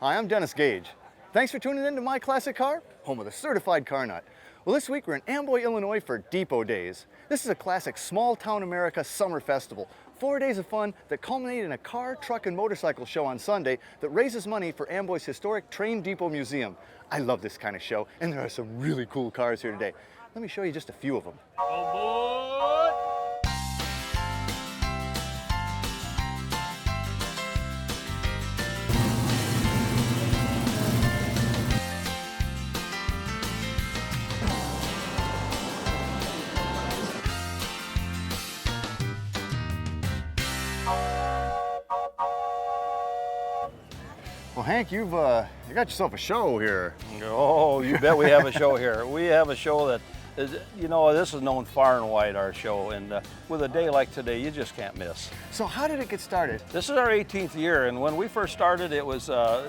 Hi, I'm Dennis Gage. Thanks for tuning in to My Classic Car, home of the certified car nut. Well, this week we're in Amboy, Illinois for Depot Days. This is a classic small-town America summer festival. 4 days of fun that culminate in a car, truck, and motorcycle show on Sunday that raises money for Amboy's historic Train Depot Museum. I love this kind of show, and there are some really cool cars here today. Let me show you just a few of them. Well, Hank, you got yourself a show here. Oh, you bet we have a show here. We have a show that is, you know, this is known far and wide, our show, and with a day like today, you just can't miss. So how did it get started? This is our 18th year, and when we first started, it was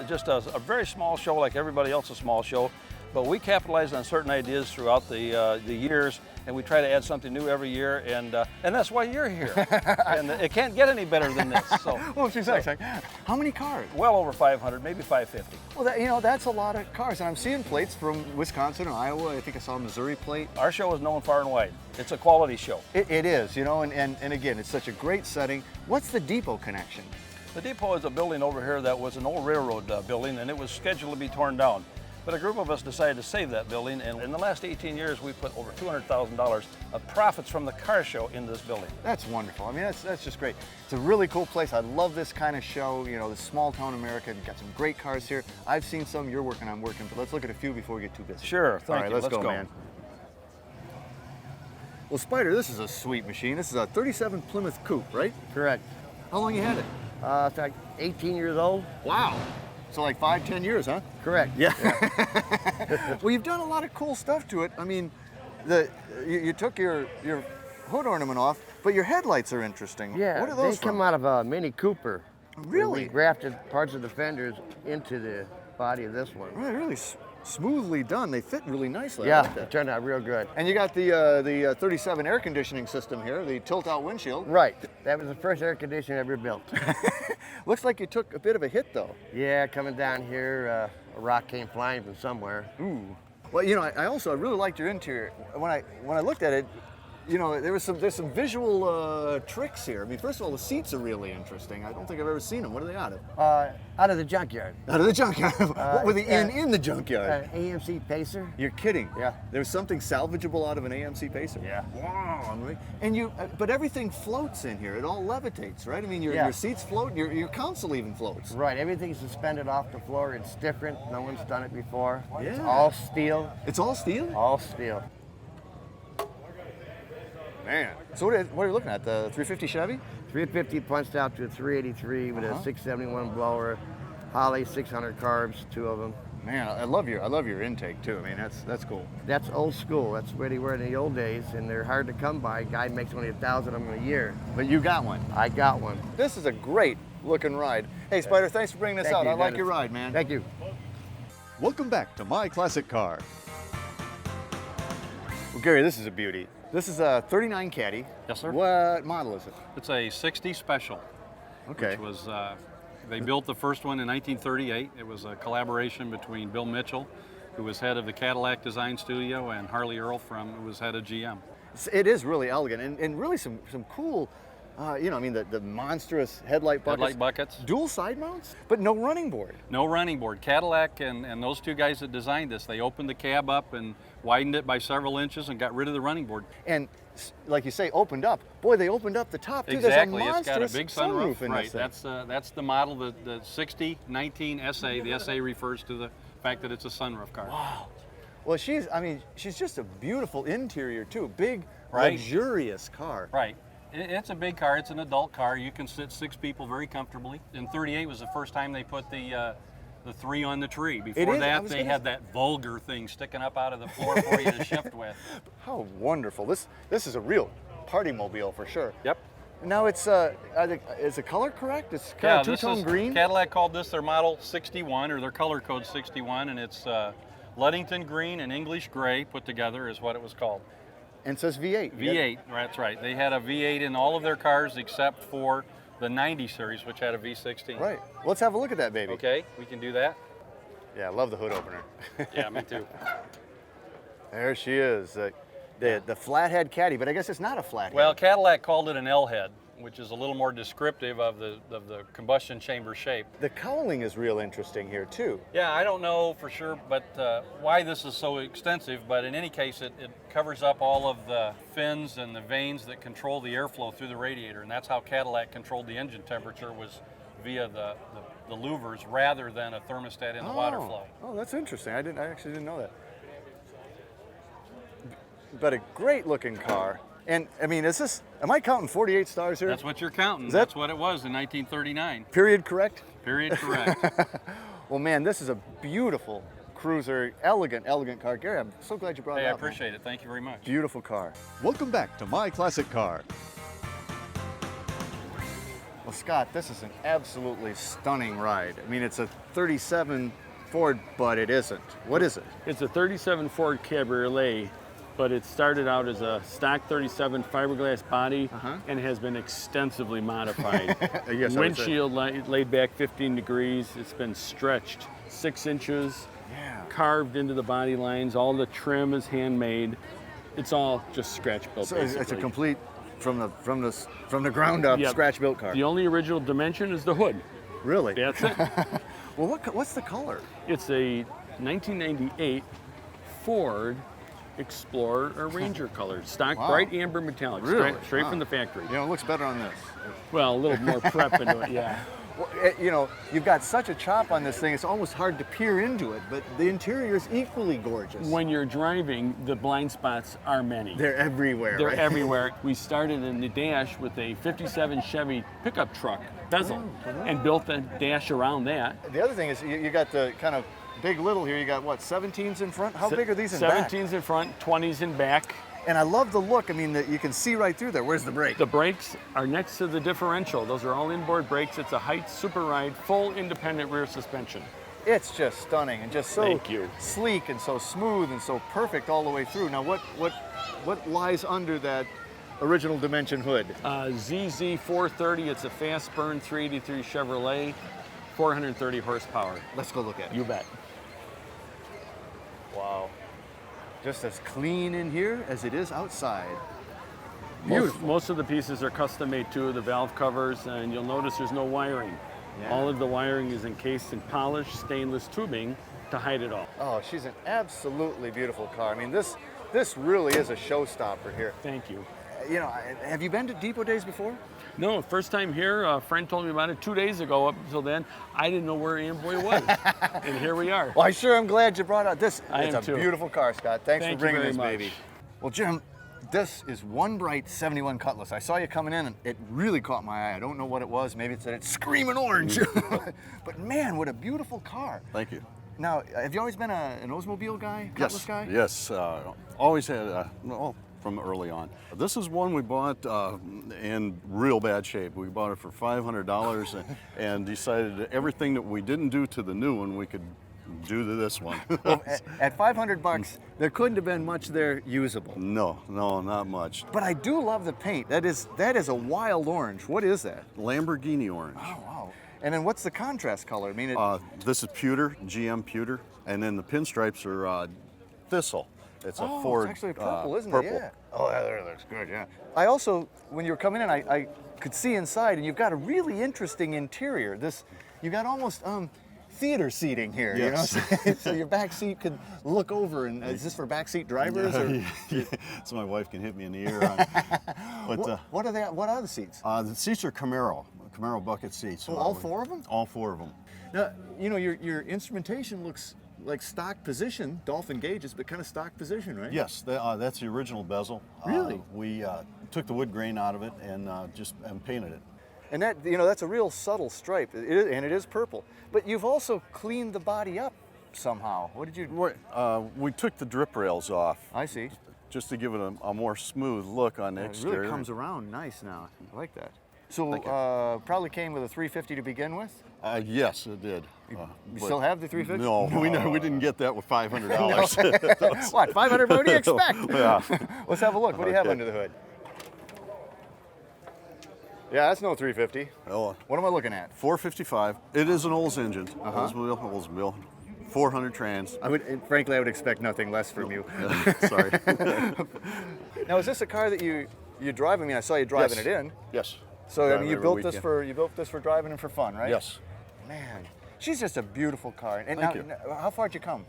just a very small show, like everybody else's small show, but we capitalized on certain ideas throughout the years, and we try to add something new every year, and that's why you're here. And it can't get any better than this. So, well, geez, so, how many cars? Well over 500, maybe 550. Well, that's a lot of cars, and I'm seeing plates from Wisconsin and Iowa. I think I saw a Missouri plate. Our show is known far and wide. It's a quality show. It is, you know, and again, it's such a great setting. What's the depot connection? The depot is a building over here that was an old railroad building, and it was scheduled to be torn down. But a group of us decided to save that building, and in the last 18 years, we put over $200,000 of profits from the car show into this building. That's wonderful. I mean, that's just great. It's a really cool place. I love this kind of show, you know, this small town America. You've got some great cars here. I've seen some you're working on, but let's look at a few before we get too busy. Sure, thank you. All right, let's go, man. Well, Spider, this is a sweet machine. This is a 37 Plymouth Coupe, right? Correct. How long you had it? It's like 18 years old. Wow. So like 5-10 years, huh? Correct. Yeah. Well, you've done a lot of cool stuff to it. I mean, you took your hood ornament off, but your headlights are interesting. Yeah, what are those they come out of a Mini Cooper. Really? We grafted parts of the fenders into the body of this one. Right, really smoothly done. They fit really nicely. Yeah, I like that. it turned out real good. And you got the 37 air conditioning system here, the tilt-out windshield. Right. That was the first air conditioner ever built. Looks like you took a bit of a hit, though. Yeah, coming down here, a rock came flying from somewhere. Ooh. Well, you know, I really liked your interior. When I looked at it, you know, there's some visual tricks here. I mean, first of all, the seats are really interesting. I don't think I've ever seen them. What are they out of? Out of the junkyard. Out of the junkyard? What were they in the junkyard? AMC Pacer. You're kidding? Yeah. There's something salvageable out of an AMC Pacer? Yeah. Wow. And but everything floats in here. It all levitates, right? I mean, your seats float. Your console even floats. Right. Everything's suspended off the floor. It's different. No one's done it before. Yeah. It's all steel. It's all steel? All steel. Man. So what are you looking at? The 350 Chevy? 350 punched out to a 383 with a 671 blower, Holley 600 carbs, two of them. Man, I love your intake too. I mean, that's cool. That's old school. That's where they were in the old days, and they're hard to come by. A guy makes only 1,000 of them a year. But you got one. I got one. This is a great looking ride. Hey, Spider, thanks for bringing this out. You, I like Dennis. your ride, man. Thank you. Welcome back to My Classic Car. Well, Gary, this is a beauty. This is a 39 Caddy. Yes, sir. What model is it? It's a 60 Special. Okay. Which was, they built the first one in 1938. It was a collaboration between Bill Mitchell, who was head of the Cadillac Design Studio, and Harley Earl, who was head of GM. It is really elegant and really some cool, you know, I mean, the monstrous headlight buckets. Headlight buckets. Dual side mounts, but no running board. No running board. Cadillac and those two guys that designed this, they opened the cab up and widened it by several inches and got rid of the running board. And like you say, opened up. Boy, they opened up the top too. Exactly. There's a It's got a big sunroof in right. this thing. That's the model, the 6019 SA. The SA refers to the fact that it's a sunroof car. Wow. Well, she's just a beautiful interior too. Big, Right. luxurious car. Right. It's a big car. It's an adult car. You can sit 6 people very comfortably. In '38 was the first time they put the 3 on the tree. Before that, they had that vulgar thing sticking up out of the floor for you to shift with. How wonderful! This is a real party mobile for sure. Yep. Now it's is the color correct? It's kind of two-tone green. Cadillac called this their model 61, or their color code 61, and it's Ludington green and English gray put together is what it was called. And it says V8. V8, that's right. They had a V8 in all of their cars except for the 90 series, which had a V16. Right. Let's have a look at that baby. Okay, we can do that. Yeah, I love the hood opener. Yeah, me too. There she is, the flathead caddy, but I guess it's not a flathead. Well, Cadillac called it an L-head, which is a little more descriptive of the combustion chamber shape. The cowling is real interesting here too. Yeah, I don't know for sure, but why this is so extensive, but in any case, it covers up all of the fins and the vanes that control the airflow through the radiator, and that's how Cadillac controlled the engine temperature, was via the louvers rather than a thermostat in the water flow. Oh, that's interesting. I actually didn't know that. But a great looking car. And I mean, am I counting 48 stars here? That's what you're counting. Is That's what it was in 1939. Period correct? Period correct. Well, man, this is a beautiful cruiser, elegant car. Gary, I'm so glad you brought it Hey, I up. appreciate it. Thank you very much. Beautiful car. Welcome back to My Classic Car. Well, Scott, this is an absolutely stunning ride. I mean, it's a 37 Ford, but it isn't. What is it? It's a 37 Ford Cabriolet, but it started out as a stock 37 fiberglass body and has been extensively modified. Yes, I would say. Windshield laid back 15 degrees. It's been stretched 6 inches, carved into the body lines. All the trim is handmade. It's all just scratch built. So basically. it's a complete, from the ground up, Yep. scratch built car. The only original dimension is the hood. Really? That's it. Well, what's the color? It's a 1998 Ford Explorer or Ranger color, stock Wow. bright amber metallic, Really? straight Wow. from the factory. You know, it looks better on this. Well, a little more prep into it, yeah. Well, you know, you've got such a chop on this thing, it's almost hard to peer into it, but the interior is equally gorgeous. When you're driving, the blind spots are many. They're everywhere, They're right? everywhere. We started in the dash with a 57 Chevy pickup truck bezel and built the dash around that. The other thing is you got the kind of big little here. You got what, 17s in front? How big are these in back? 17s in front, 20s in back. And I love the look. I mean, you can see right through there. Where's the brake? The brakes are next to the differential. Those are all inboard brakes. It's a Heights Super Ride, full independent rear suspension. It's just stunning and just so Thank you. sleek and so smooth and so perfect all the way through. Now, what lies under that original dimension hood? ZZ 430. It's a fast burn 383 Chevrolet, 430 horsepower. Let's go look at it. You bet. Wow. Just as clean in here as it is outside. Most of the pieces are custom made too, the valve covers, and you'll notice there's no wiring. Yeah. All of the wiring is encased in polished stainless tubing to hide it all. Oh, she's an absolutely beautiful car. I mean, this really is a showstopper here. Thank you. You know, have you been to Depot Days before? No, first time here, a friend told me about it 2 days ago. Up until then, I didn't know where Amboy was. And here we are. Well, I sure am glad you brought out this. I It's am a too. beautiful car, Scott. Thanks Thank for bringing you this very baby. much. Well, Jim, this is one bright 71 Cutlass. I saw you coming in and it really caught my eye. I don't know what it was. Maybe it's that it's screaming orange. But man, what a beautiful car. Thank you. Now, have you always been an Oldsmobile guy? Cutlass guy? Yes. Always had, from early on. This is one we bought in real bad shape. We bought it for $500 and decided that everything that we didn't do to the new one, we could do to this one. Well, at $500, there couldn't have been much there usable. No, not much. But I do love the paint. That is a wild orange. What is that? Lamborghini orange. Oh, wow. And then what's the contrast color? I mean, This is pewter, GM pewter, and then the pinstripes are thistle. It's a oh, Ford. it's actually purple, isn't purple. it? Yeah. Oh, that looks good, yeah. I also, when you were coming in, I could see inside, and you've got a really interesting interior. You got almost theater seating here, Yes. you know? So your back seat could look over, and is this for back seat drivers? Or? Yeah, so my wife can hit me in the ear. But, What are the seats? the seats are Camaro bucket seats. Oh, all four of them? All four of them. Now, you know, your instrumentation looks like stock position, Dolphin gauges, but kind of stock position, right? Yes, that's the original bezel. Really? We took the wood grain out of it and painted it. And that, you know, that's a real subtle stripe, and it is purple. But you've also cleaned the body up somehow. What did you? We took the drip rails off. I see. Just to give it a more smooth look on the It exterior. really comes around nice now. I like that. So Thank you. probably came with a 350 to begin with. Yes, it did. You But still have the 350? No, we didn't get that with $500. What, 500? What do you expect? Yeah. Let's have a look. What do you have Okay. under the hood? Yeah, that's no 350. Oh, What am I looking at? 455. It is an Olds engine. Oldsmobile. 400 trans. Frankly, I would expect nothing less from you. Sorry. Now, is this a car that you drive? I mean, I saw you driving Yes. it in. Yes. So I Drive mean, you every built weekend. this for driving and for fun, right? Yes. Man, she's just a beautiful car. And Thank now, you. how far did you come?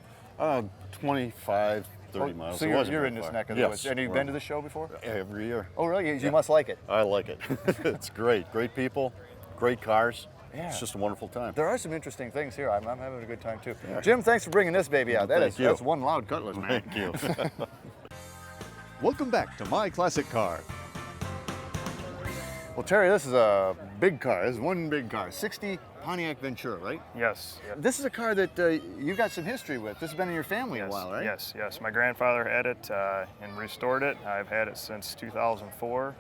25, 30 miles. So It you're, wasn't you're very in this far. neck of the Yes. woods. And you've been to the show before? Every year. Oh, really? You must like it. I like it. It's great. Great people, great cars. Yeah. It's just a wonderful time. There are some interesting things here. I'm having a good time too. Jim, thanks for bringing this baby out. Thank you. That's one loud Cutlass, man. Thank you. Welcome back to My Classic Car. Well, Terry, this is a big car. This is one big car. 60 Pontiac Ventura, right? Yes. This is a car that you got some history with. This has been in your family a while, right? Yes. My grandfather had it and restored it. I've had it since 2004,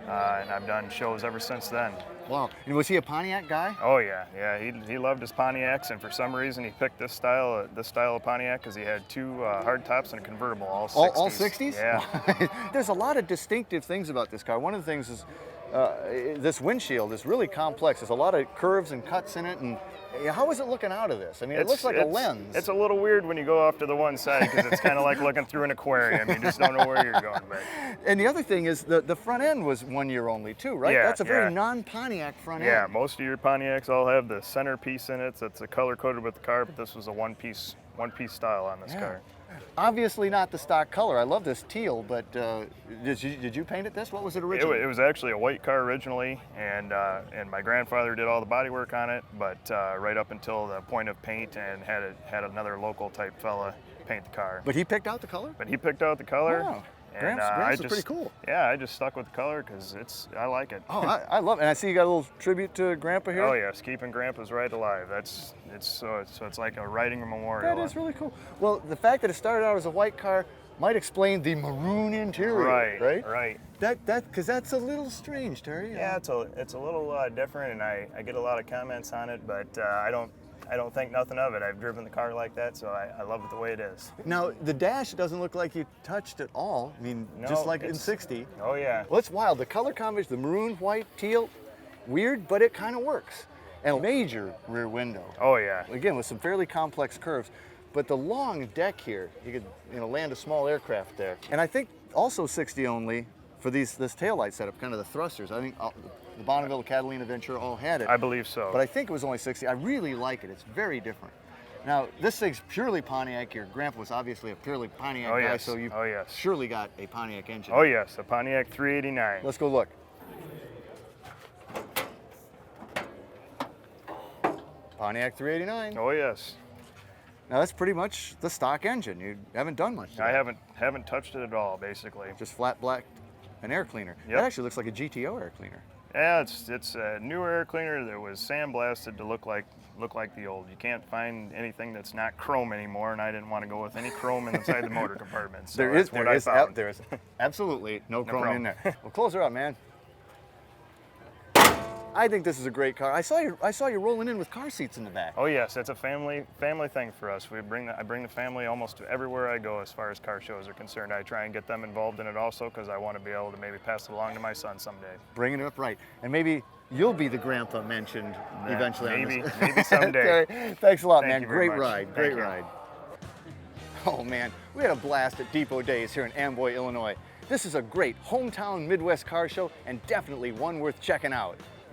and I've done shows ever since then. Wow. And was he a Pontiac guy? Oh yeah. He loved his Pontiacs, and for some reason he picked this style of Pontiac because he had two hard tops and a convertible, all 60s. All 60s? Yeah. There's a lot of distinctive things about this car. One of the things is this windshield is really complex. There's a lot of curves and cuts in it. And how is it looking out of this? I mean, it looks like a lens. It's a little weird when you go off to the one side because it's kind of like looking through an aquarium. You just don't know where you're going. But And the other thing is the front end was 1 year only too, right? Yeah, That's a very yeah. non-Pontiac front yeah, end. most of your Pontiacs all have the centerpiece in it that's color coded with the car, but this was a one piece style on this car. Obviously not the stock color. I love this teal, but did you paint it this? What was it originally? It was actually a white car originally, and my grandfather did all the body work on it, but right up until the point of paint, and had another local type fella paint the car. But he picked out the color? But he picked out the color. Wow. And Gramps is pretty cool. Yeah, I just stuck with the color because I like it. Oh, I love it. And I see you got a little tribute to Grandpa here. Oh yes, keeping Grandpa's right alive. It's like a riding memorial. That is really cool. Well, the fact that it started out as a white car might explain the maroon interior, right? Right. Because that's a little strange, Terry. Yeah, it's a little different, and I get a lot of comments on it, but I don't think nothing of it. I've driven the car like that, so I love it the way it is. Now, the dash doesn't look like you touched at all. I mean, No, just like in it's- 60. Oh yeah. Well, it's wild. The color combination, the maroon, white, teal, weird, but it kind of works. And a major rear window. Oh yeah. Again, with some fairly complex curves. But the long deck here, you could land a small aircraft there. And I think also 60 only for this taillight setup, kind of the thrusters. I think the Bonneville, Catalina, Ventura all had it. I believe so. But I think it was only 60. I really like it. It's very different. Now, this thing's purely Pontiac. Your grandpa was obviously a purely Pontiac Oh, guy, yes. so you've Oh, yes. surely got a Pontiac engine. Oh yes, a Pontiac 389. Let's go look. Pontiac 389. Oh yes. Now that's pretty much the stock engine. You haven't done much to I that. haven't touched it at all, basically. Just flat black, an air cleaner. Yep. That actually looks like a GTO air cleaner. Yeah, it's a newer air cleaner that was sandblasted to look like the old. You can't find anything that's not chrome anymore, and I didn't want to go with any chrome inside the motor compartment. So There is that's what I found. there is absolutely no chrome chrome. in there. Well, close her up, man. I think this is a great car. I saw you rolling in with car seats in the back. Oh yes, it's a family thing for us. I bring the family almost everywhere I go as far as car shows are concerned. I try and get them involved in it also because I want to be able to maybe pass it along to my son someday. Bringing it up right, and maybe you'll be the grandpa mentioned Yeah, eventually. on maybe- this. maybe someday. Terry, thanks a lot, Thank man. you very Great much. ride. Thank Great you. ride. Oh man, we had a blast at Depot Days here in Amboy, Illinois. This is a great hometown Midwest car show and definitely one worth checking out.